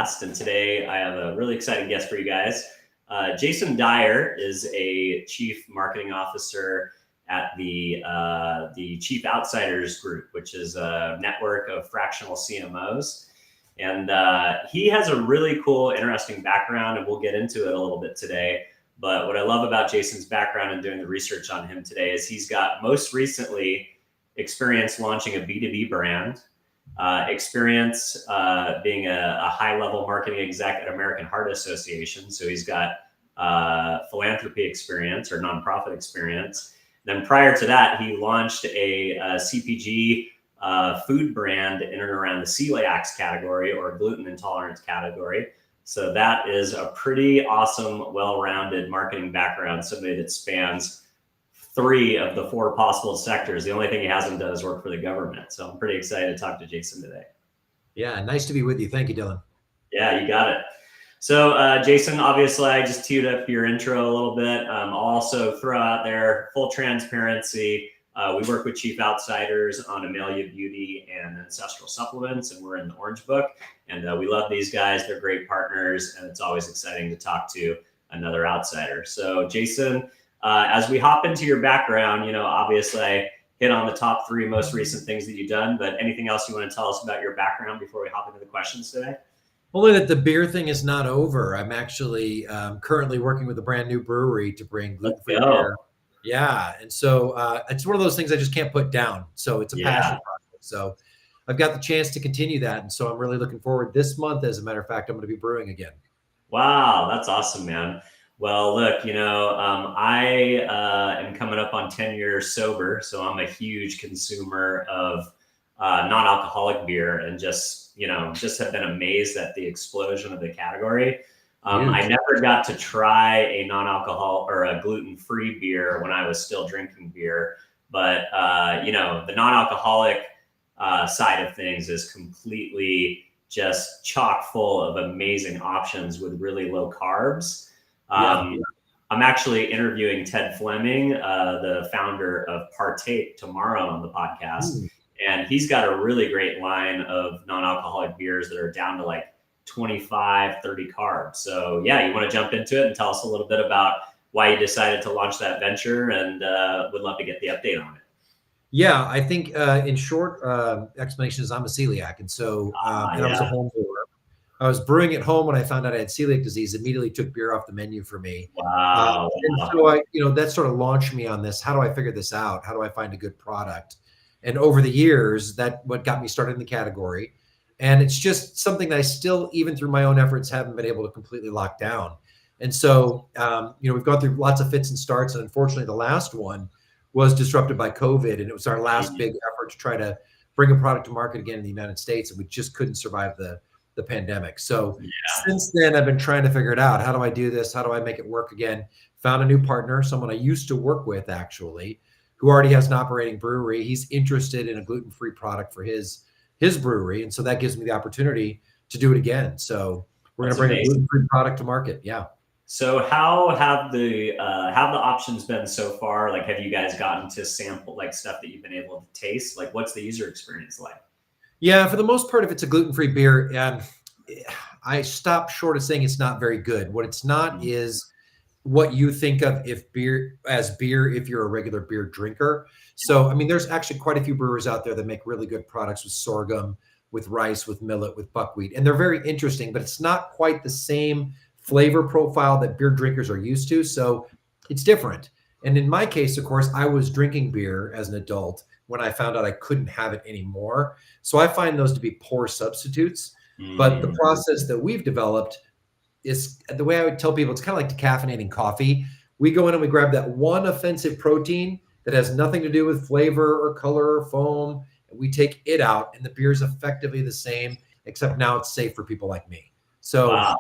podcast. And today I have a really exciting guest for you guys. Jason Dyer is a chief marketing officer at the Chief Outsiders Group, which is a network of fractional CMOs. And he has a really cool, interesting background, and we'll get into it a little bit today. But what I love about Jason's background and doing the research on him today is he's got most recently experience launching a B2B brand, experience being a high-level marketing exec at American Heart Association. So he's got philanthropy experience or nonprofit experience. Then prior to that, he launched a CPG food brand in and around the celiac category or gluten intolerance category. So that is a pretty awesome, well-rounded marketing background, somebody that spans 3 of the 4 possible sectors. The only thing he hasn't done is work for the government. So I'm pretty excited to talk to Jason today. Yeah, nice to be with you. Thank you, Dylan. Yeah, you got it. So Jason, obviously I just teed up your intro a little bit. I'll also throw out there full transparency. We work with Chief Outsiders on Amelia Beauty and ancestral supplements, and we're in the Orange Book. And we love these guys. They're great partners, and it's always exciting to talk to another outsider. So Jason, as we hop into your background, obviously I hit on the top 3 most recent things that you've done, but anything else you want to tell us about your background before we hop into the questions today? Only that the beer thing is not over. I'm actually currently working with a brand new brewery to bring gluten-free beer. Yeah, and so it's one of those things I just can't put down. So it's a passion project. So I've got the chance to continue that, and so I'm really looking forward. This month, as a matter of fact, I'm going to be brewing again. Wow, that's awesome, man. Well, look, I am coming up on 10 years sober, so I'm a huge consumer of non-alcoholic beer, and just have been amazed at the explosion of the category. I never got to try a non-alcohol or a gluten-free beer when I was still drinking beer, but the non-alcoholic side of things is completely just chock full of amazing options with really low carbs. I'm actually interviewing Ted Fleming, the founder of Partake, tomorrow on the podcast. And he's got a really great line of non-alcoholic beers that are down to like 25, 30 carbs. So yeah, you want to jump into it and tell us a little bit about why you decided to launch that venture, and would love to get the update on it. Yeah, I think in short explanation is I'm a celiac. And so I was a home brewer. I was brewing at home when I found out I had celiac disease, immediately took beer off the menu for me. Wow. And so that sort of launched me on this. How do I figure this out? How do I find a good product? And over the years, that what got me started in the category. And it's just something that I still, even through my own efforts, haven't been able to completely lock down. And so, we've gone through lots of fits and starts. And unfortunately, the last one was disrupted by COVID. And it was our last big effort to try to bring a product to market again in the United States. And we just couldn't survive the pandemic. So since then, I've been trying to figure it out. How do I do this? How do I make it work again? Found a new partner, someone I used to work with, actually, who already has an operating brewery. He's interested in a gluten-free product for his brewery. And so that gives me the opportunity to do it again. So we're going to bring a gluten-free product to market. Yeah. So how have the options been so far? Like, have you guys gotten to sample like stuff that you've been able to taste? Like, what's the user experience like? Yeah, for the most part, if it's a gluten-free beer, I stop short of saying it's not very good. What it's not is what you think of if beer if you're a regular beer drinker. So, there's actually quite a few brewers out there that make really good products with sorghum, with rice, with millet, with buckwheat, and they're very interesting, but it's not quite the same flavor profile that beer drinkers are used to. So it's different. And in my case, of course, I was drinking beer as an adult when I found out I couldn't have it anymore. So I find those to be poor substitutes. But the process that we've developed is, the way I would tell people, it's kind of like decaffeinating coffee. We go in and we grab that one offensive protein that has nothing to do with flavor or color or foam, and we take it out, and the beer is effectively the same, except now it's safe for people like me. So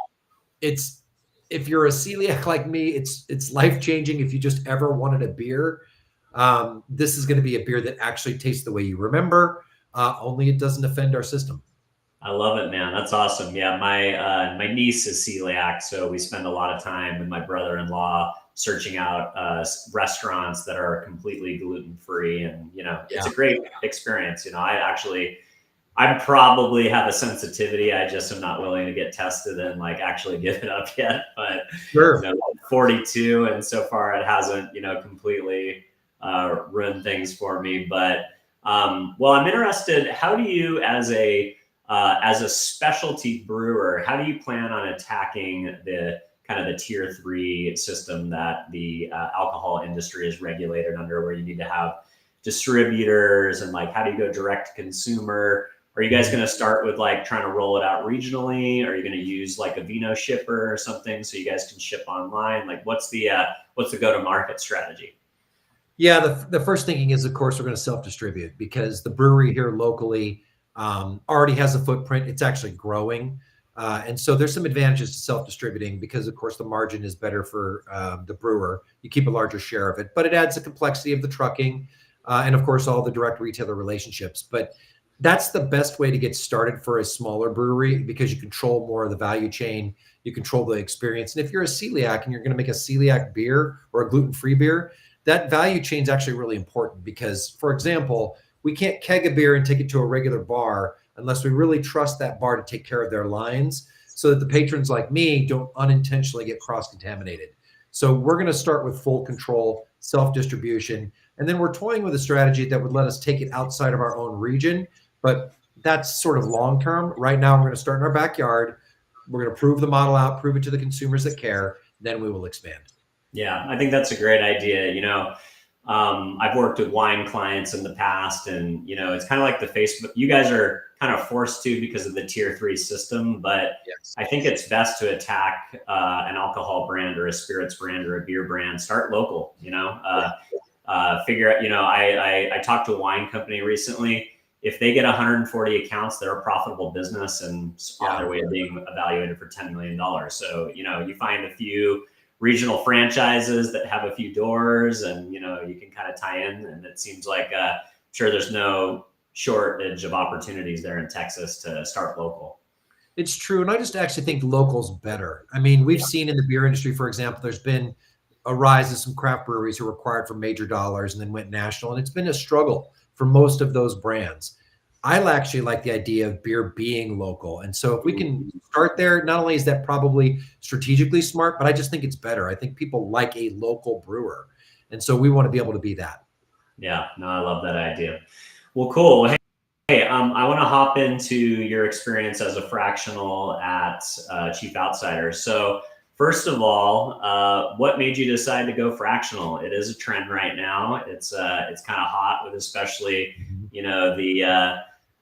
it's, if you're a celiac like me, it's life-changing. If you just ever wanted a beer, this is going to be a beer that actually tastes the way you remember, only it doesn't offend our system. I love it, man. That's awesome. Yeah, my niece is celiac, so we spend a lot of time with my brother-in-law searching out restaurants that are completely gluten-free, and it's a great experience. I actually I probably have a sensitivity. I just am not willing to get tested and like actually give it up yet. But Sure. 42, and so far it hasn't, completely ruined things for me. But well, I'm interested. How do you, as a specialty brewer, how do you plan on attacking the kind of the tier 3 system that the alcohol industry is regulated under, where you need to have distributors, and like how do you go direct to consumer? Are you guys going to start with like trying to roll it out regionally? Are you going to use like a Vino shipper or something so you guys can ship online? Like what's the go-to-market strategy? Yeah, the first thinking is, of course, we're going to self-distribute, because the brewery here locally already has a footprint. It's actually growing. And so there's some advantages to self-distributing, because, of course, the margin is better for the brewer. You keep a larger share of it, but it adds the complexity of the trucking and, of course, all the direct retailer relationships. But that's the best way to get started for a smaller brewery, because you control more of the value chain. You control the experience. And if you're a celiac and you're going to make a celiac beer or a gluten-free beer, that value chain is actually really important, because, for example, we can't keg a beer and take it to a regular bar unless we really trust that bar to take care of their lines, so that the patrons like me don't unintentionally get cross-contaminated. So we're going to start with full control, self-distribution, and then we're toying with a strategy that would let us take it outside of our own region. But that's sort of long-term. Right now, we're going to start in our backyard. We're going to prove the model out, prove it to the consumers that care. Then we will expand. Yeah, I think that's a great idea. I've worked with wine clients in the past, and it's kind of like the Facebook. You guys are kind of forced to because of the tier 3 system, but Yes. I think it's best to attack an alcohol brand or a spirits brand or a beer brand. Start local. Figure out. I talked to a wine company recently. If they get 140 accounts, they're a profitable business and on their way to being evaluated for $10 million. So you find a few regional franchises that have a few doors, and you can kind of tie in, and it seems like sure there's no shortage of opportunities there in Texas to start local. It's true. And I just actually think local's better. I mean, we've seen in the beer industry, for example, there's been a rise of some craft breweries who were acquired for major dollars and then went national, and it's been a struggle for most of those brands. I actually like the idea of beer being local. And so if we can start there, not only is that probably strategically smart, but I just think it's better. I think people like a local brewer. And so we want to be able to be that. Yeah, no, I love that idea. Well, cool. Hey, I want to hop into your experience as a fractional at Chief Outsiders. So first of all, what made you decide to go fractional? It is a trend right now. It's kind of hot, with especially,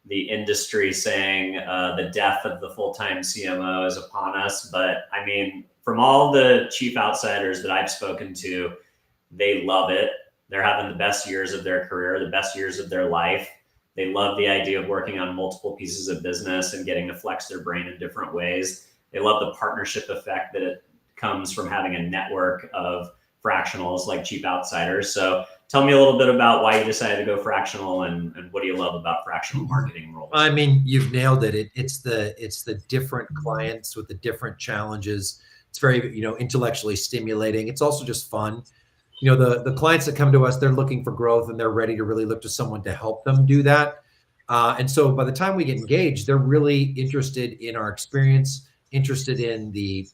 the industry saying the death of the full-time CMO is upon us. But I mean, from all the Chief Outsiders that I've spoken to, they love it. They're having the best years of their career, the best years of their life. They love the idea of working on multiple pieces of business and getting to flex their brain in different ways. They love the partnership effect that it comes from having a network of fractionals like Chief Outsiders. So tell me a little bit about why you decided to go fractional, and what do you love about fractional marketing roles? I mean, you've nailed it. It's the different clients with the different challenges. It's very, intellectually stimulating. It's also just fun. The clients that come to us, they're looking for growth, and they're ready to really look to someone to help them do that. And so by the time we get engaged, they're really interested in our experience, interested in the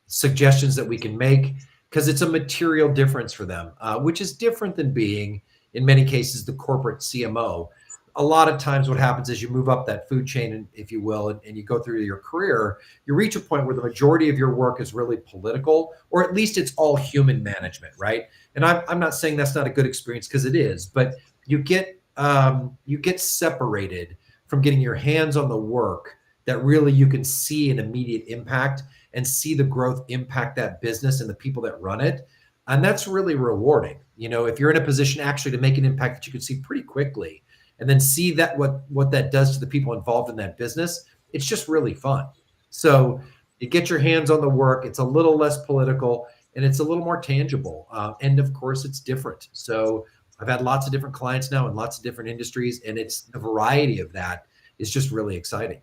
suggestions that we can make, because it's a material difference for them, which is different than being, in many cases, the corporate CMO. A lot of times what happens is you move up that food chain, if you will, and you go through your career, you reach a point where the majority of your work is really political, or at least it's all human management, right? And I'm not saying that's not a good experience, because it is, but you get separated from getting your hands on the work that really you can see an immediate impact and see the growth impact that business and the people that run it. And that's really rewarding. If you're in a position actually to make an impact that you can see pretty quickly, and then see that what that does to the people involved in that business, it's just really fun. So you get your hands on the work. It's a little less political, and it's a little more tangible. And of course, it's different. So I've had lots of different clients now in lots of different industries, and it's the variety of that is just really exciting.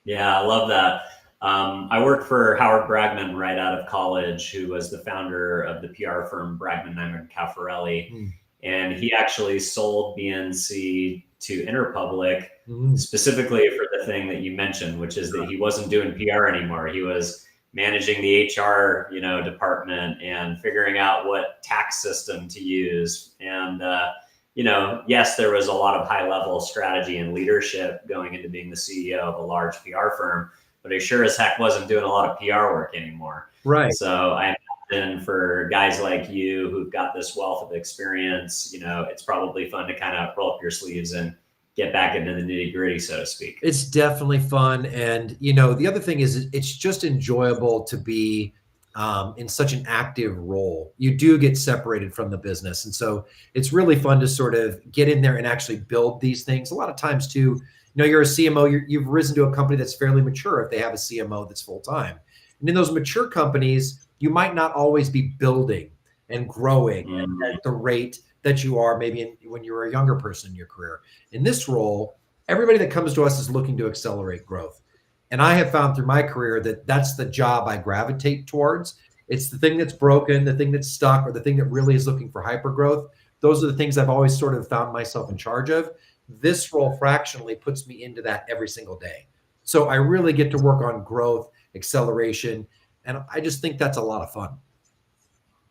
Yeah, I love that. I worked for Howard Bragman right out of college, who was the founder of the PR firm Bragman, Nyman, and Caffarelli. And he actually sold BNC to Interpublic specifically for the thing that you mentioned, which is that he wasn't doing PR anymore. He was managing the HR, department and figuring out what tax system to use. And, yes, there was a lot of high level strategy and leadership going into being the CEO of a large PR firm, but he sure as heck wasn't doing a lot of PR work anymore. Right. So I imagine for guys like you who've got this wealth of experience, it's probably fun to kind of roll up your sleeves and get back into the nitty gritty, so to speak. It's definitely fun. And, the other thing is it's just enjoyable to be in such an active role. You do get separated from the business. And so it's really fun to sort of get in there and actually build these things. A lot of times too, you're a CMO, you've risen to a company that's fairly mature if they have a CMO that's full-time. And in those mature companies, you might not always be building and growing at the rate that you are maybe when you were a younger person in your career. In this role, everybody that comes to us is looking to accelerate growth. And I have found through my career that that's the job I gravitate towards. It's the thing that's broken, the thing that's stuck, or the thing that really is looking for hyper growth. Those are the things I've always sort of found myself in charge of. This role fractionally puts me into that every single day. So I really get to work on growth, acceleration, and I just think that's a lot of fun.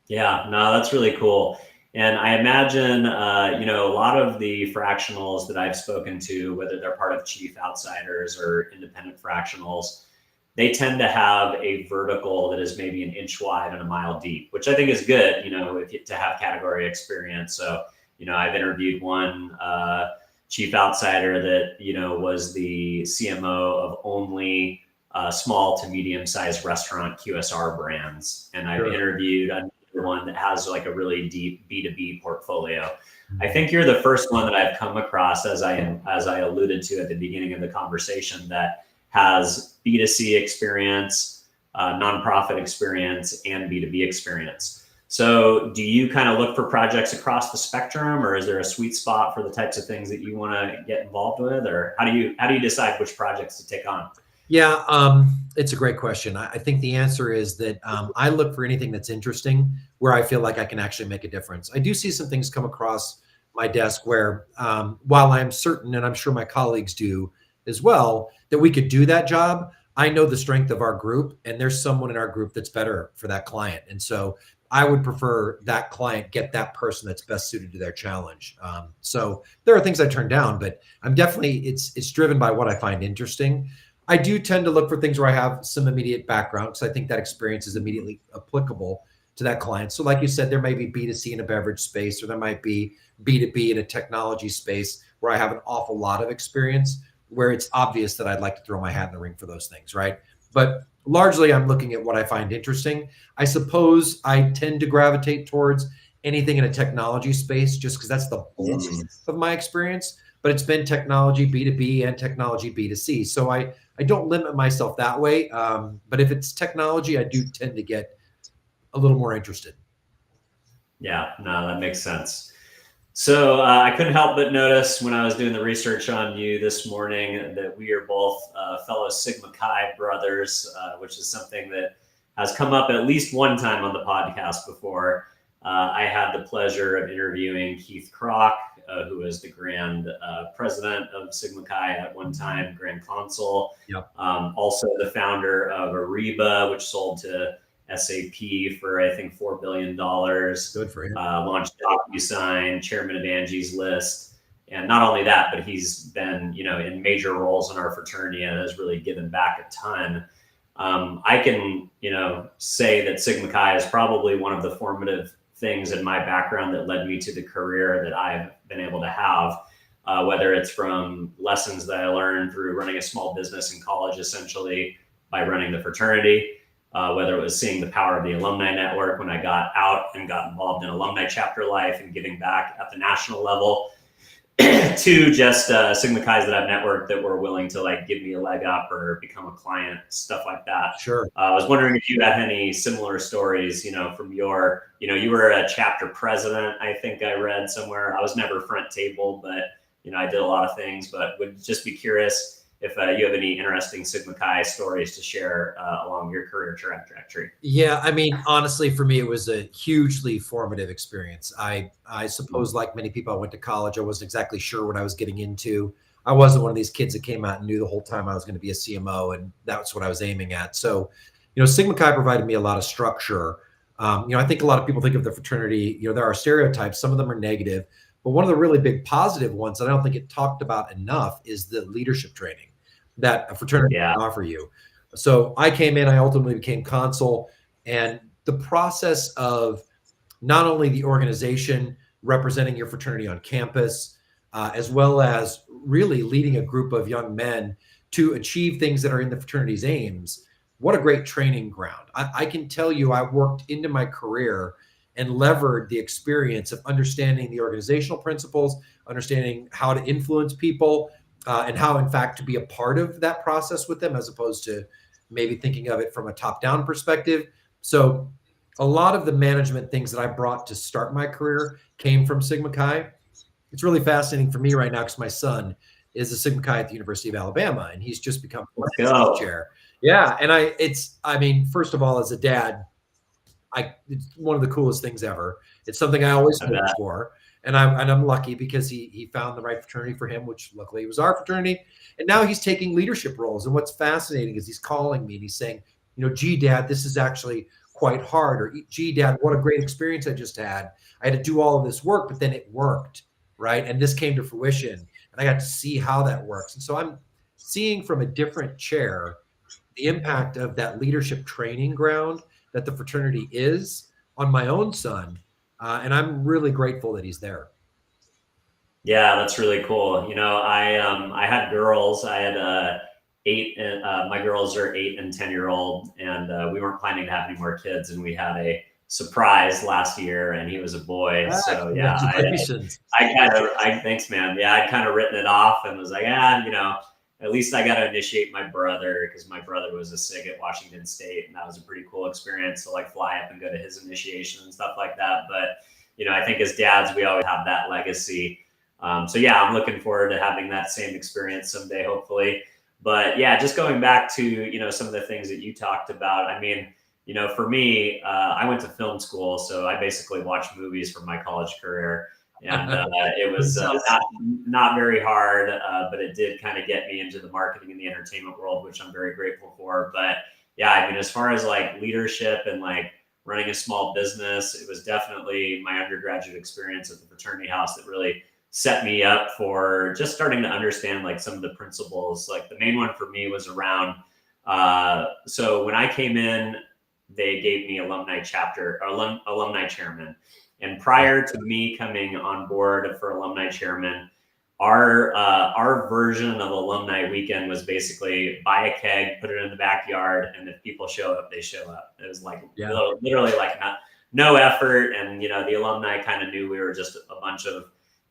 Yeah, no, that's really cool. And I imagine, a lot of the fractionals that I've spoken to, whether they're part of chief outsiders or independent fractionals, they tend to have a vertical that is maybe an inch wide and a mile deep, which I think is good, to have category experience. So, I've interviewed one chief outsider that, was the CMO of only small to medium-sized restaurant QSR brands. And I've interviewed one that has like a really deep B2B portfolio. I think you're the first one that I've come across, as I alluded to at the beginning of the conversation, that has B2C experience, nonprofit experience, and B2B experience. So do you kind of look for projects across the spectrum, or is there a sweet spot for the types of things that you want to get involved with, or how do you decide which projects to take on? Yeah, it's a great question. I think the answer is that I look for anything that's interesting where I feel like I can actually make a difference. I do see some things come across my desk where while I'm certain, and I'm sure my colleagues do as well, that we could do that job, I know the strength of our group, and there's someone in our group that's better for that client. And so I would prefer that client get that person that's best suited to their challenge. So there are things I turn down, but I'm definitely, it's driven by what I find interesting. I do tend to look for things where I have some immediate background because I think that experience is immediately applicable to that client. So like you said, there may be B2C in a beverage space, or there might be B2B in a technology space where I have an awful lot of experience, where it's obvious that I'd like to throw my hat in the ring for those things, right? But largely I'm looking at what I find interesting. I suppose I tend to gravitate towards anything in a technology space just because that's the bulk of my experience, but it's been technology B2B and technology B2C. So I don't limit myself that way. But if it's technology, I do tend to get a little more interested. Yeah, no, that makes sense. So I couldn't help but notice when I was doing the research on you this morning that we are both fellow Sigma Chi brothers, which is something that has come up at least one time on the podcast before. I had the pleasure of interviewing Keith Kroc, who is the grand president of Sigma Chi at one time, grand consul. Yep. Also the founder of Ariba, which sold to SAP for, I think, $4 billion. Good for him. Launched DocuSign, chairman of Angie's List. And not only that, but he's been, in major roles in our fraternity and has really given back a ton. I can, say that Sigma Chi is probably one of the formative things in my background that led me to the career that I've been able to have, whether it's from lessons that I learned through running a small business in college, essentially by running the fraternity, whether it was seeing the power of the alumni network when I got out and got involved in alumni chapter life and giving back at the national level, to just Sigma Chi's that I've networked that were willing to give me a leg up or become a client, stuff like that. Sure. I was wondering if you had any similar stories, from your, you were a chapter president, I think I read somewhere. I was never front table, but, I did a lot of things, but would just be curious if you have any interesting Sigma Chi stories to share along your career trajectory. Yeah, I mean, honestly, for me, it was a hugely formative experience. I suppose, like many people, I went to college. I wasn't exactly sure what I was getting into. I wasn't one of these kids that came out and knew the whole time I was going to be a CMO, and that's what I was aiming at. So, Sigma Chi provided me a lot of structure. I think a lot of people think of the fraternity, there are stereotypes, some of them are negative, but one of the really big positive ones that I don't think it talked about enough is the leadership training that a fraternity can offer you. So I came in, I ultimately became consul, and the process of not only the organization representing your fraternity on campus, as well as really leading a group of young men to achieve things that are in the fraternity's aims. What a great training ground. I can tell you, I worked into my career and levered the experience of understanding the organizational principles, understanding how to influence people, and how, in fact, to be a part of that process with them, as opposed to maybe thinking of it from a top-down perspective. So a lot of the management things that I brought to start my career came from Sigma Chi. It's really fascinating for me right now because my son is a Sigma Chi at the University of Alabama, and he's just become a chair. Yeah, and first of all, as a dad, it's one of the coolest things ever. It's something I always hoped for, and I'm lucky because he found the right fraternity for him, which luckily was our fraternity, and now he's taking leadership roles. And what's fascinating is he's calling me and he's saying, gee, Dad, this is actually quite hard, or gee, Dad, what a great experience I just had. I had to do all of this work, but then it worked. Right. And this came to fruition, and I got to see how that works. And so I'm seeing from a different chair the impact of that leadership training ground that the fraternity is on my own son. And I'm really grateful that he's there. Yeah, that's really cool. I had girls. I had eight. My girls are 8 and 10-year-old, and we weren't planning to have any more kids. And we had a surprise last year, and he was a boy. So yeah, thanks, man. Yeah, I'd kind of written it off and was like, at least I got to initiate my brother, because my brother was a SIG at Washington State, and that was a pretty cool experience to fly up and go to his initiation and stuff like that. But I think as dads, we always have that legacy. So yeah, I'm looking forward to having that same experience someday, hopefully. But yeah, just going back to some of the things that you talked about. For me, I went to film school, so I basically watched movies for my college career, and it was not very hard, but it did kind of get me into the marketing and the entertainment world, which I'm very grateful for. But yeah, as far as leadership and running a small business, it was definitely my undergraduate experience at the fraternity house that really set me up for just starting to understand some of the principles. The main one for me was around, so when I came in, they gave me alumni chairman. And prior to me coming on board for alumni chairman, our version of alumni weekend was basically buy a keg, put it in the backyard, and if people show up, they show up. It was literally no effort. And, the alumni kind of knew we were just a bunch of,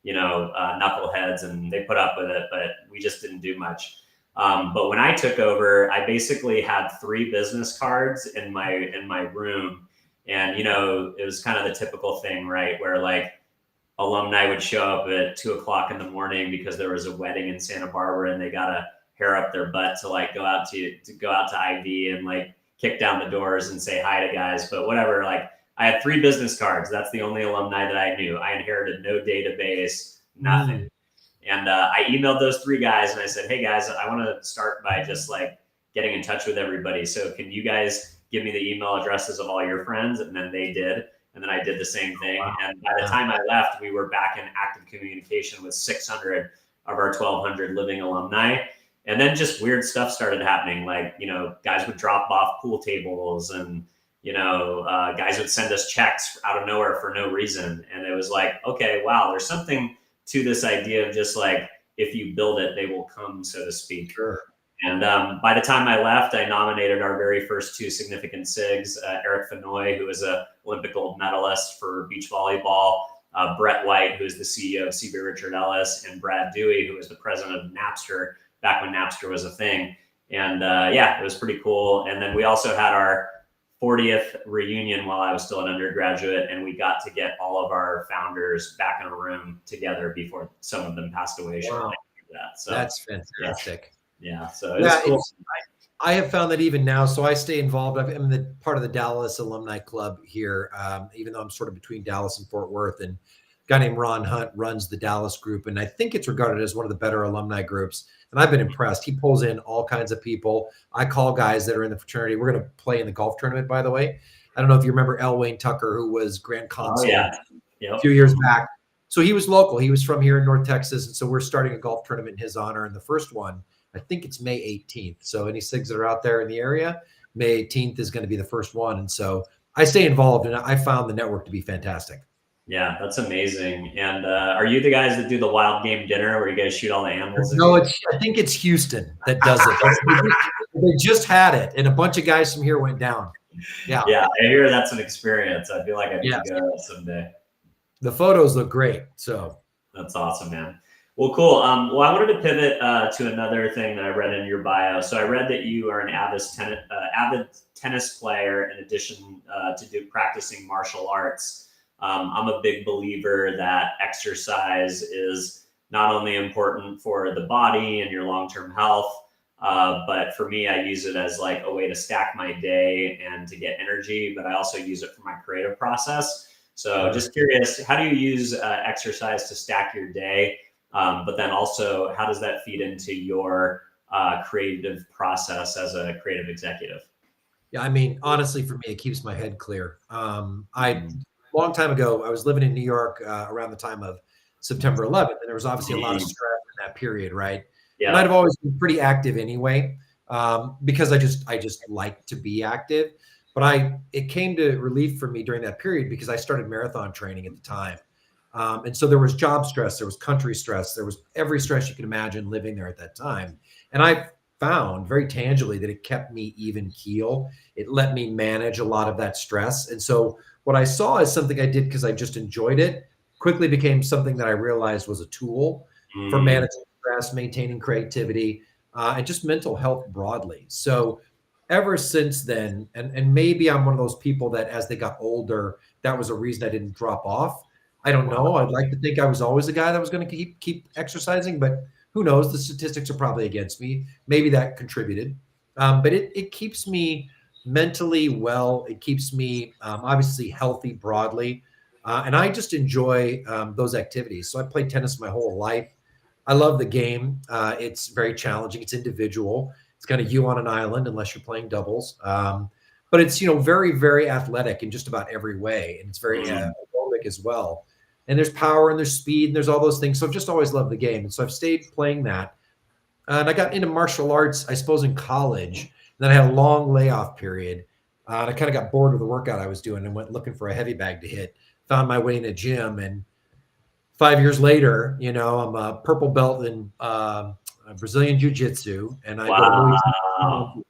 knuckleheads, and they put up with it, but we just didn't do much. But when I took over, I basically had 3 business cards in my room, and it was kind of the typical thing, right, where alumni would show up at 2:00 in the morning because there was a wedding in Santa Barbara, and they got to hair up their butt to go out to IV and kick down the doors and say hi to guys. But whatever, I had 3 business cards. That's the only alumni that I knew. I inherited no database, nothing. And I emailed those 3 guys and I said, hey guys, I want to start by just getting in touch with everybody. So can you guys give me the email addresses of all your friends? And then they did. And then I did the same thing. Wow. And by the time I left, we were back in active communication with 600 of our 1,200 living alumni. And then just weird stuff started happening. Guys would drop off pool tables, and guys would send us checks out of nowhere for no reason. And it was okay, wow, there's something to this idea of just if you build it, they will come, so to speak. Sure. And by the time I left, I nominated our very first 2 significant SIGs, Eric Fenoy, who is an Olympic gold medalist for beach volleyball, Brett White, who is the CEO of CB Richard Ellis, and Brad Dewey, who was the president of Napster back when Napster was a thing. And it was pretty cool. And then we also had our 40th reunion while I was still an undergraduate, and we got to get all of our founders back in a room together before some of them passed away. Wow. That. So that's fantastic. Yeah. So it's cool. I have found that even now, so I stay involved. I'm the part of the Dallas Alumni Club here, even though I'm sort of between Dallas and Fort Worth. And guy named Ron Hunt runs the Dallas group, and I think it's regarded as one of the better alumni groups. And I've been impressed. He pulls in all kinds of people. I call guys that are in the fraternity. We're going to play in the golf tournament, by the way. I don't know if you remember L. Wayne Tucker, who was Grand Consul a few years back. So he was local. He was from here in North Texas. And so we're starting a golf tournament in his honor. And the first one, I think it's May 18th. So any SIGs that are out there in the area, May 18th is going to be the first one. And so I stay involved, and I found the network to be fantastic. Yeah, that's amazing. And are you the guys that do the wild game dinner where you guys shoot all the animals? No, I think it's Houston that does it. They just had it, and a bunch of guys from here went down. Yeah, I hear that's an experience. I feel like I need to go someday. The photos look great. So that's awesome, man. Well, cool. Well, I wanted to pivot to another thing that I read in your bio. So I read that you are an avid tennis player in addition to practicing martial arts. I'm a big believer that exercise is not only important for the body and your long-term health, but for me, I use it as like a way to stack my day and to get energy, but I also use it for my creative process. So just curious, how do you use exercise to stack your day? But then also, how does that feed into your creative process as a creative executive? Yeah, I mean, honestly, for me, it keeps my head clear. Long time ago, I was living in New York around the time of September 11th, and there was obviously a lot of stress in that period, right? Yeah. And I've always been pretty active anyway, because I just like to be active. But it came to relief for me during that period because I started marathon training at the time. And so there was job stress, there was country stress, there was every stress you can imagine living there at that time. And I found very tangibly that it kept me even keel. It let me manage a lot of that stress. And so what I saw as something I did because I just enjoyed it quickly became something that I realized was a tool for managing stress, maintaining creativity, and just mental health broadly. So ever since then, and maybe I'm one of those people that as they got older, that was a reason I didn't drop off. I don't know. I'd like to think I was always a guy that was going to keep exercising, but who knows? The statistics are probably against me. Maybe that contributed. But it keeps me mentally well. It keeps me obviously healthy broadly. And I just enjoy those activities. So I played tennis my whole life. I love the game. It's very challenging. It's individual. It's kind of you on an island unless you're playing doubles. But it's, very, very athletic in just about every way. And it's very aerobic as well. And there's power and there's speed and there's all those things. So I've just always loved the game. And so I've stayed playing that. And I got into martial arts, I suppose, in college. Then I had a long layoff period. And I kind of got bored with the workout I was doing and went looking for a heavy bag to hit. Found my way in a gym. And 5 years later, I'm a purple belt in Brazilian Jiu-Jitsu. And I go,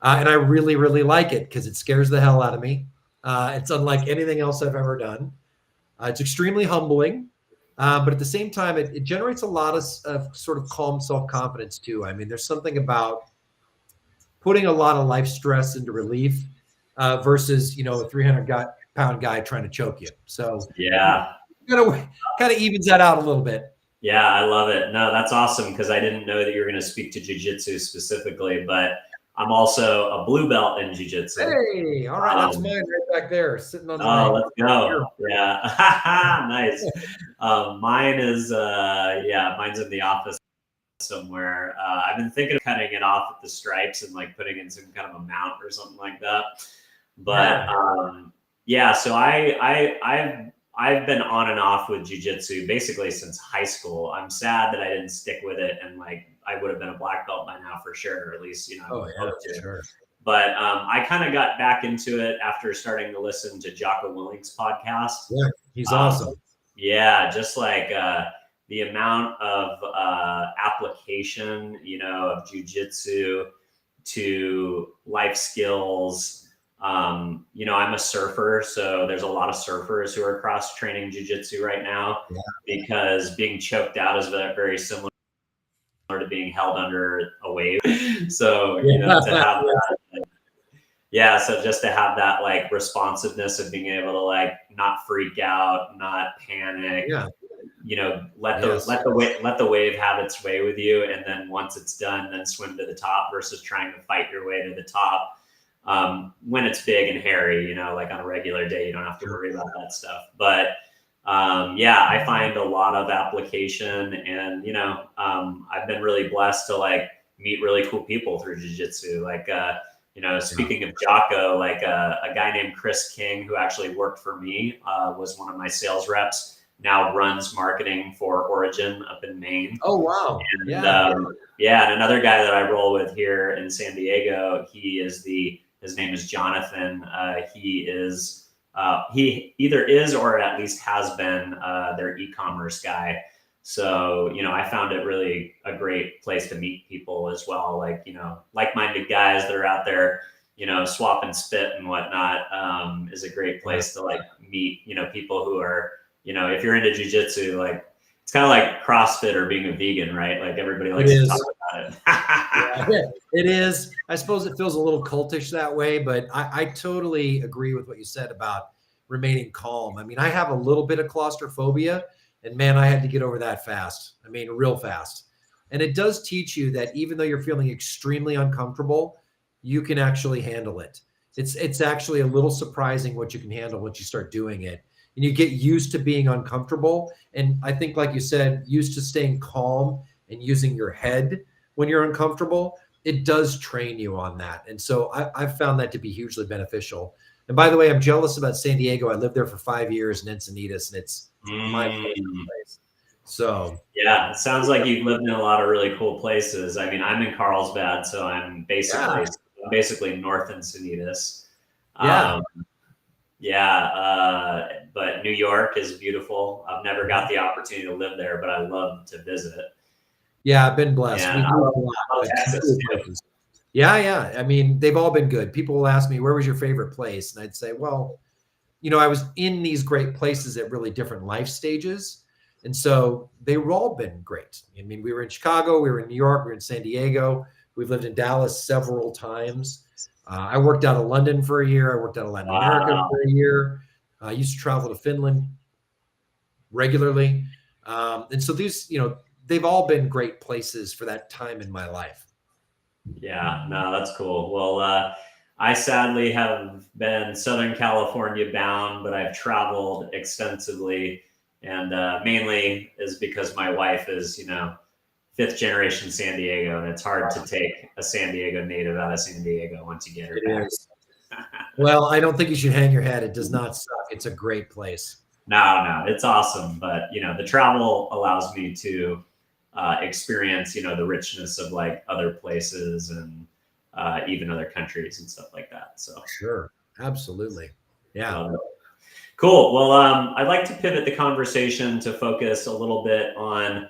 and I really, really like it because it scares the hell out of me. It's unlike anything else I've ever done. It's extremely humbling, but at the same time, it generates a lot of sort of calm self-confidence too. I mean, there's something about putting a lot of life stress into relief versus, a 300-pound guy trying to choke you. So kind of evens that out a little bit. Yeah, I love it. No, that's awesome because I didn't know that you were going to speak to jiu-jitsu specifically, but I'm also a blue belt in jiu-jitsu. Hey, all right, that's mine right back there, sitting on the let's go. Yeah, nice. Mine is, mine's in the office somewhere. I've been thinking of cutting it off at the stripes and like putting in some kind of a mount or something like that. But so I've been on and off with jiu-jitsu basically since high school. I'm sad that I didn't stick with it and like I would have been a black belt by now for sure, or at least, Sure. But I kind of got back into it after starting to listen to Jocko Willink's podcast. Yeah, he's awesome. Yeah, just like the amount of application, of jiu-jitsu to life skills. I'm a surfer, so there's a lot of surfers who are cross training jiu-jitsu right now because being choked out is very similar to being held under a wave. So, to have that, so just to have that like responsiveness of being able to like not freak out, not panic, let the wave have its way with you. And then once it's done, then swim to the top versus trying to fight your way to the top. When it's big and hairy, like on a regular day, you don't have to worry about that stuff. But yeah, I find a lot of application, and I've been really blessed to like meet really cool people through jiu-jitsu. Like, speaking of Jocko, like a guy named Chris King, who actually worked for me, was one of my sales reps. Now runs marketing for Origin up in Maine. Oh, wow. And Yeah. yeah, and another guy that I roll with here in San Diego, his name is Jonathan. He either is or at least has been their e-commerce guy. So, I found it really a great place to meet people as well. Like, like-minded guys that are out there, swapping spit and whatnot, is a great place to like meet, people who are, if you're into jujitsu, like it's kind of like CrossFit or being a vegan, right? Like everybody likes to talk about it. Yeah, it is. I suppose it feels a little cultish that way, but I totally agree with what you said about remaining calm. I mean, I have a little bit of claustrophobia, and man, I had to get over that fast. I mean, real fast. And it does teach you that even though you're feeling extremely uncomfortable, you can actually handle it. It's actually a little surprising what you can handle once you start doing it. And you get used to being uncomfortable. And I think, like you said, used to staying calm and using your head when you're uncomfortable. It does train you on that. And so I've found that to be hugely beneficial. And by the way, I'm jealous about San Diego. I lived there for 5 years in Encinitas, and it's my favorite place. So yeah, it sounds like you've lived in a lot of really cool places. I mean, I'm in Carlsbad, so I'm basically north Encinitas. Yeah. But New York is beautiful. I've never got the opportunity to live there, but I love to visit. Yeah, I've been blessed. Yeah, We moved a lot. Texas too. Yeah. I mean, they've all been good. People will ask me, where was your favorite place? And I'd say, well, I was in these great places at really different life stages. And so they've all been great. I mean, we were in Chicago, we were in New York, we were in San Diego. We've lived in Dallas several times. I worked out of London for a year. I worked out of Latin America for a year. I used to travel to Finland regularly. And so these, they've all been great places for that time in my life. Yeah, no, that's cool. Well, I sadly have been Southern California bound, but I've traveled extensively, and mainly is because my wife is, fifth generation San Diego, and it's hard to take a San Diego native out of San Diego once you get her back. Well, I don't think you should hang your head. It does not suck. It's a great place. No, it's awesome. But, the travel allows me to experience, the richness of like other places and even other countries and stuff like that. So sure. Absolutely. Yeah. Cool. Well, I'd like to pivot the conversation to focus a little bit on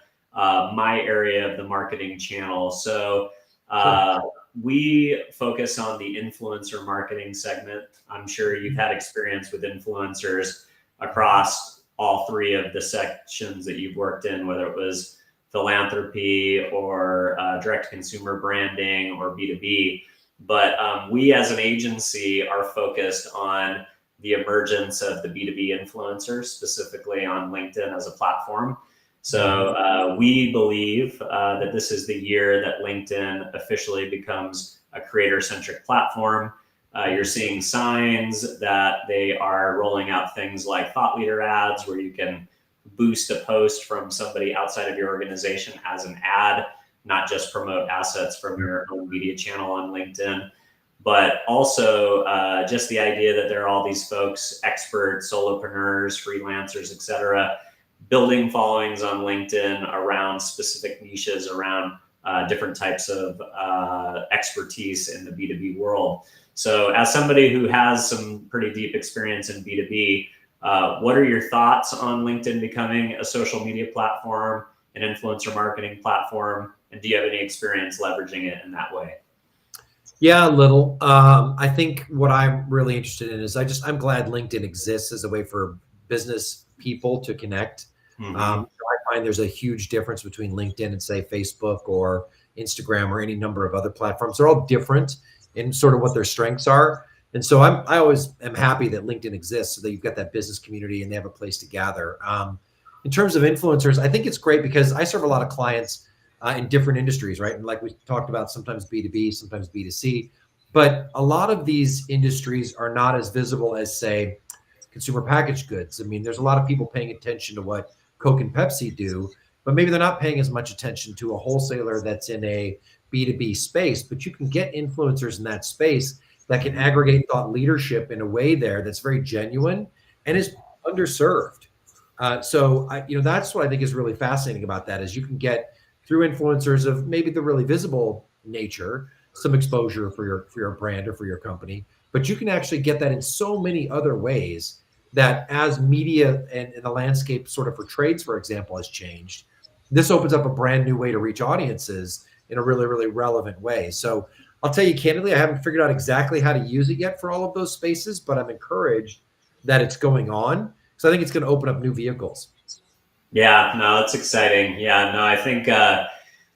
my area of the marketing channel. So we focus on the influencer marketing segment. I'm sure you've had experience with influencers across all three of the sections that you've worked in, whether it was philanthropy or direct consumer branding or B2B. But we as an agency are focused on the emergence of the B2B influencers, specifically on LinkedIn as a platform. So we believe that this is the year that LinkedIn officially becomes a creator-centric platform. You're seeing signs that they are rolling out things like thought leader ads, where you can boost a post from somebody outside of your organization as an ad, not just promote assets from your own media channel on LinkedIn. But also just the idea that there are all these folks, experts, solopreneurs, freelancers, et cetera, building followings on LinkedIn around specific niches, around different types of expertise in the B2B world. So as somebody who has some pretty deep experience in B2B, what are your thoughts on LinkedIn becoming a social media platform, an influencer marketing platform? And do you have any experience leveraging it in that way? Yeah, a little. I think what I'm really interested in is I'm glad LinkedIn exists as a way for business people to connect. I find there's a huge difference between LinkedIn and say Facebook or Instagram or any number of other platforms. They're all different in sort of what their strengths are. And so I always am happy that LinkedIn exists so that you've got that business community and they have a place to gather. In terms of influencers, I think it's great because I serve a lot of clients in different industries, right? And like we talked about, sometimes B2B, sometimes B2C, but a lot of these industries are not as visible as, say, consumer packaged goods. I mean, there's a lot of people paying attention to what Coke and Pepsi do, but maybe they're not paying as much attention to a wholesaler that's in a B2B space. But you can get influencers in that space that can aggregate thought leadership in a way there that's very genuine and is underserved. That's what I think is really fascinating about that is you can get through influencers of maybe the really visible nature, some exposure for your brand or for your company, but you can actually get that in so many other ways that as media and the landscape sort of for trades, for example, has changed, this opens up a brand new way to reach audiences in a really, really relevant way. So I'll tell you candidly, I haven't figured out exactly how to use it yet for all of those spaces, but I'm encouraged that it's going on. So I think it's going to open up new vehicles. Yeah, no, it's exciting. Yeah, no, I think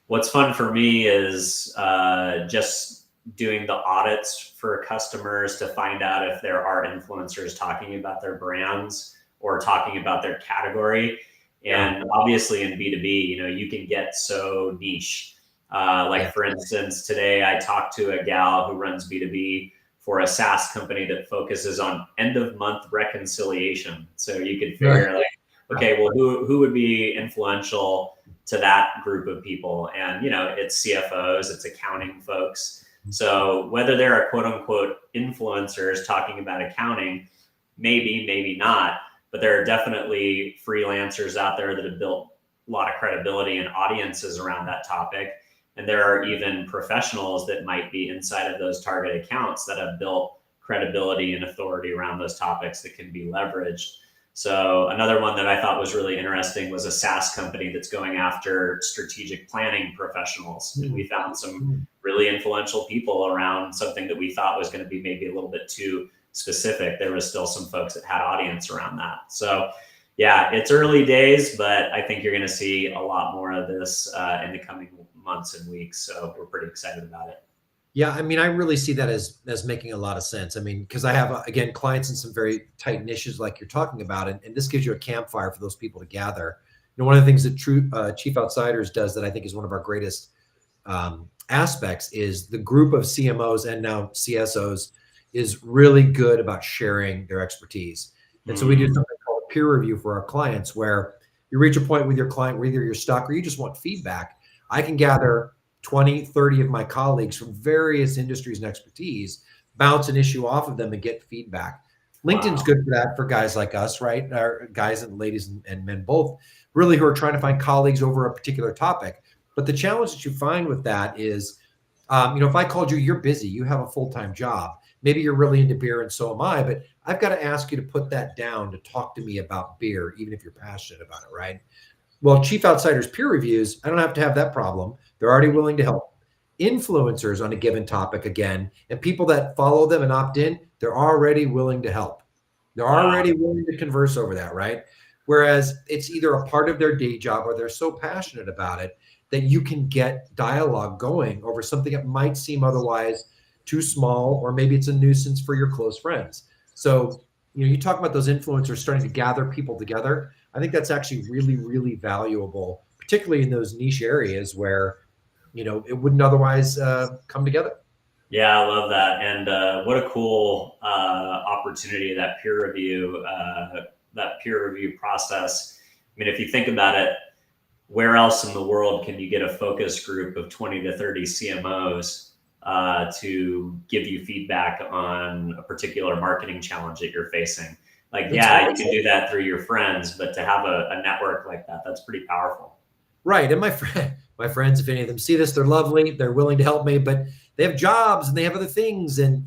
what's fun for me is just doing the audits for customers to find out if there are influencers talking about their brands or talking about their category. And obviously in B2B, you can get so niche. For instance, today I talked to a gal who runs B2B for a SaaS company that focuses on end of month reconciliation. So you could figure okay, well, who would be influential to that group of people? And, it's CFOs, it's accounting folks. So whether there are quote unquote influencers talking about accounting, maybe not, but there are definitely freelancers out there that have built a lot of credibility and audiences around that topic. And there are even professionals that might be inside of those target accounts that have built credibility and authority around those topics that can be leveraged. So another one that I thought was really interesting was a SaaS company that's going after strategic planning professionals. And we found some really influential people around something that we thought was going to be maybe a little bit too specific. There was still some folks that had audience around that. So yeah, it's early days, but I think you're going to see a lot more of this in the coming months and weeks. So we're pretty excited about it. Yeah, I mean, I really see that as making a lot of sense. I mean, because I have, again, clients in some very tight niches like you're talking about, and this gives you a campfire for those people to gather. One of the things that Chief Outsiders does that I think is one of our greatest aspects is the group of CMOs and now CSOs is really good about sharing their expertise. And so we do something called a peer review for our clients where you reach a point with your client where either you're stuck or you just want feedback. I can gather 20, 30 of my colleagues from various industries and expertise, bounce an issue off of them and get feedback. LinkedIn's good for that for guys like us, right? Our guys and ladies and men both, really, who are trying to find colleagues over a particular topic. But the challenge that you find with that is, if I called you, you're busy, you have a full-time job. Maybe you're really into beer and so am I, but I've got to ask you to put that down to talk to me about beer, even if you're passionate about it, right? Well, Chief Outsiders peer reviews, I don't have to have that problem. They're already willing to help. Influencers on a given topic, again, and people that follow them and opt in, they're already willing to help. They're already willing to converse over that, right? Whereas it's either a part of their day job or they're so passionate about it that you can get dialogue going over something that might seem otherwise too small, or maybe it's a nuisance for your close friends. So, you talk about those influencers starting to gather people together. I think that's actually really, really valuable, particularly in those niche areas where, it wouldn't otherwise come together. Yeah, I love that. And what a cool opportunity, that peer review process. I mean, if you think about it, where else in the world can you get a focus group of 20 to 30 CMOs to give you feedback on a particular marketing challenge that you're facing? You can do that through your friends, but to have a network like that, that's pretty powerful. Right. And my friends, if any of them see this, they're lovely. They're willing to help me, but they have jobs and they have other things. And,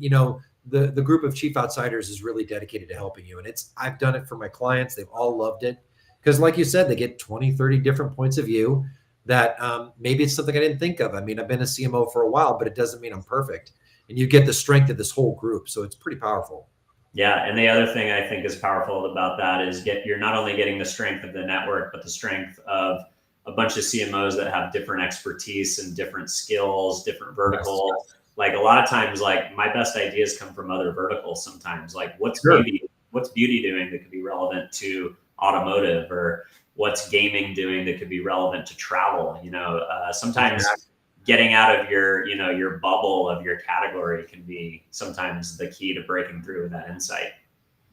the group of Chief Outsiders is really dedicated to helping you. And I've done it for my clients. They've all loved it. Because like you said, they get 20, 30 different points of view that maybe it's something I didn't think of. I mean, I've been a CMO for a while, but it doesn't mean I'm perfect. And you get the strength of this whole group. So it's pretty powerful. Yeah. And the other thing I think is powerful about that is you're not only getting the strength of the network, but the strength of a bunch of CMOs that have different expertise and different skills, different verticals. Yes. A lot of times, my best ideas come from other verticals sometimes. What's beauty doing that could be relevant to automotive, or what's gaming doing that could be relevant to travel? Sometimes getting out of your bubble of your category can be sometimes the key to breaking through with that insight.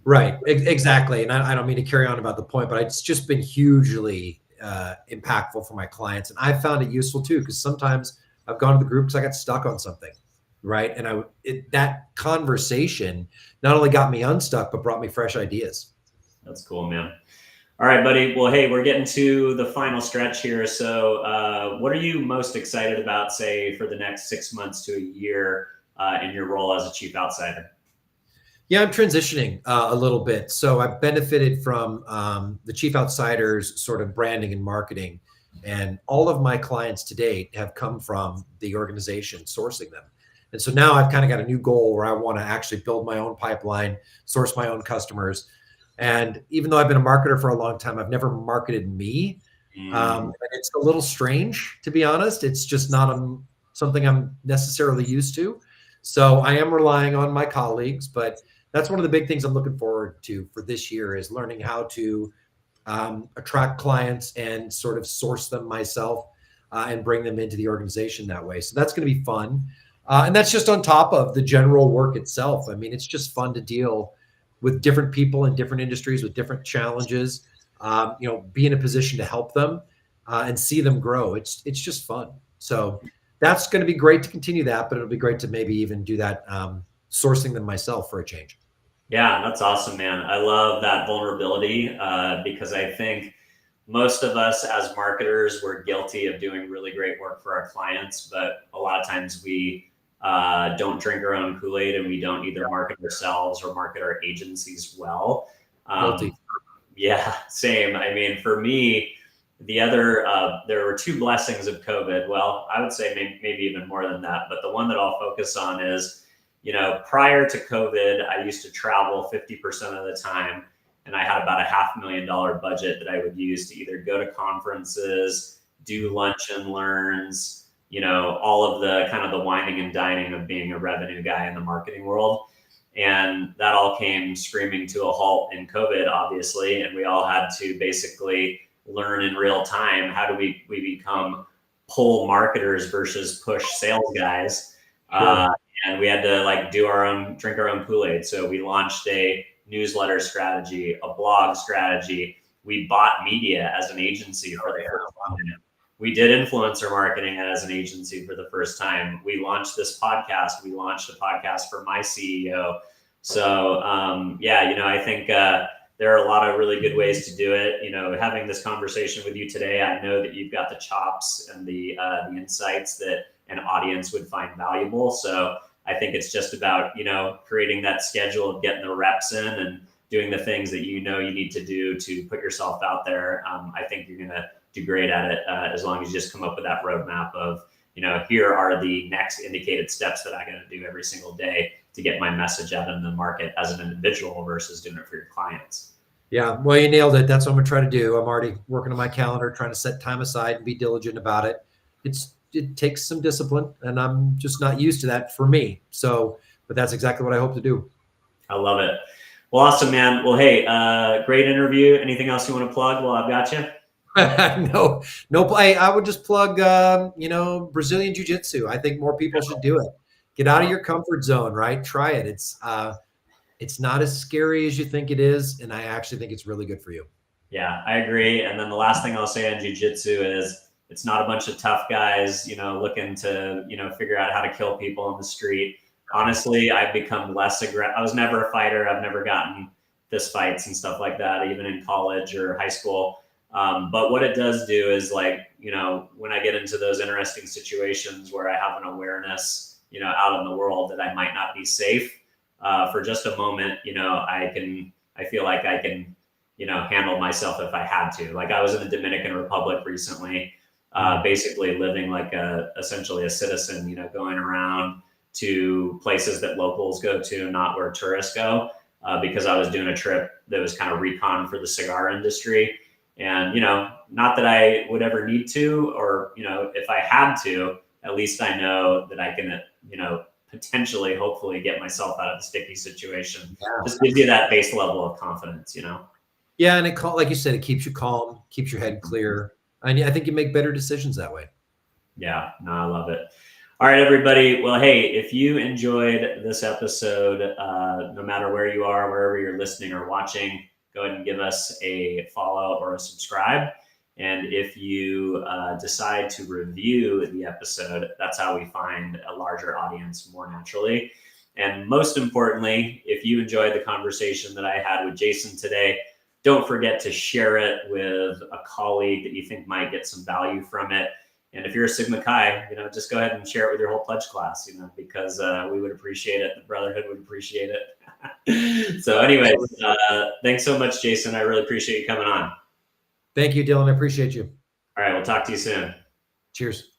Right. Exactly. And I don't mean to carry on about the point, but it's just been hugely impactful for my clients. And I found it useful too, because sometimes I've gone to the group because I got stuck on something. Right. And that conversation not only got me unstuck, but brought me fresh ideas. That's cool, man. All right, buddy. Well, hey, we're getting to the final stretch here. So what are you most excited about, say, for the next 6 months to a year in your role as a chief outsider? Yeah, I'm transitioning a little bit. So I've benefited from the Chief Outsiders sort of branding and marketing. And all of my clients to date have come from the organization sourcing them. And so now I've kind of got a new goal where I want to actually build my own pipeline, source my own customers. And even though I've been a marketer for a long time, I've never marketed me. And it's a little strange, to be honest. It's just not something I'm necessarily used to. So I am relying on my colleagues, but that's one of the big things I'm looking forward to for this year is learning how to attract clients and sort of source them myself and bring them into the organization that way. So that's going to be fun. And that's just on top of the general work itself. I mean, it's just fun to deal with different people in different industries with different challenges, be in a position to help them and see them grow. It's just fun. So that's going to be great to continue that, but it'll be great to maybe even do that sourcing them myself for a change. Yeah, that's awesome, man. I love that vulnerability because I think most of us as marketers, we're guilty of doing really great work for our clients, but a lot of times we don't drink our own Kool-Aid and we don't either market ourselves or market our agencies well. Yeah, same. I mean, for me, there were two blessings of COVID. Well, I would say maybe even more than that, but the one that I'll focus on is, prior to COVID, I used to travel 50% of the time, and I had about a $500,000 budget that I would use to either go to conferences, do lunch and learns, all of the kind of the whining and dining of being a revenue guy in the marketing world. And that all came screaming to a halt in COVID, obviously. And we all had to basically learn in real time, how do we become pull marketers versus push sales guys. Sure. And we had to drink our own Kool-Aid. So we launched a newsletter strategy, a blog strategy. We bought media as an agency for the first time. We did influencer marketing as an agency for the first time. We launched this podcast. We launched a podcast for my CEO. So I think there are a lot of really good ways to do it. Having this conversation with you today, I know that you've got the chops and the insights that an audience would find valuable. So I think it's just about, creating that schedule of getting the reps in and doing the things that you need to do to put yourself out there. I think you're going to do great at it as long as you just come up with that roadmap of, here are the next indicated steps that I got to do every single day to get my message out in the market as an individual versus doing it for your clients. Yeah, well, you nailed it. That's what I'm going to try to do. I'm already working on my calendar, trying to set time aside and be diligent about it. It takes some discipline, and I'm just not used to that for me. So, but that's exactly what I hope to do. I love it. Well, awesome, man. Well, hey, great interview. Anything else you want to plug while I've got you? No. I would just plug, Brazilian Jiu-Jitsu. I think more people should do it. Get out of your comfort zone, right? Try it. It's not as scary as you think it is. And I actually think it's really good for you. Yeah, I agree. And then the last thing I'll say on jiu-jitsu is it's not a bunch of tough guys, looking to, figure out how to kill people on the street. Honestly, I've become less aggressive. I was never a fighter. I've never gotten fist fights and stuff like that, even in college or high school. But what it does do is when I get into those interesting situations where I have an awareness, out in the world that I might not be safe for just a moment, I feel like I can, handle myself if I had to. Like I was in the Dominican Republic recently, basically living like essentially a citizen, going around to places that locals go to, not where tourists go, because I was doing a trip that was kind of recon for the cigar industry. And, not that I would ever need to, or, if I had to, at least I know that I can, potentially, hopefully get myself out of a sticky situation. Yeah. Just gives you that base level of confidence, Yeah. And like you said, it keeps you calm, keeps your head clear. And I think you make better decisions that way. Yeah, no, I love it. All right, everybody. Well, hey, if you enjoyed this episode, no matter where you are, wherever you're listening or watching, go ahead and give us a follow or a subscribe. And if you decide to review the episode, that's how we find a larger audience more naturally. And most importantly, if you enjoyed the conversation that I had with Jason today, don't forget to share it with a colleague that you think might get some value from it. And if you're a Sigma Chi, just go ahead and share it with your whole pledge class, because we would appreciate it. The Brotherhood would appreciate it. So anyways, thanks so much, Jason. I really appreciate you coming on. Thank you, Dylan. I appreciate you. All right, we'll talk to you soon. Cheers.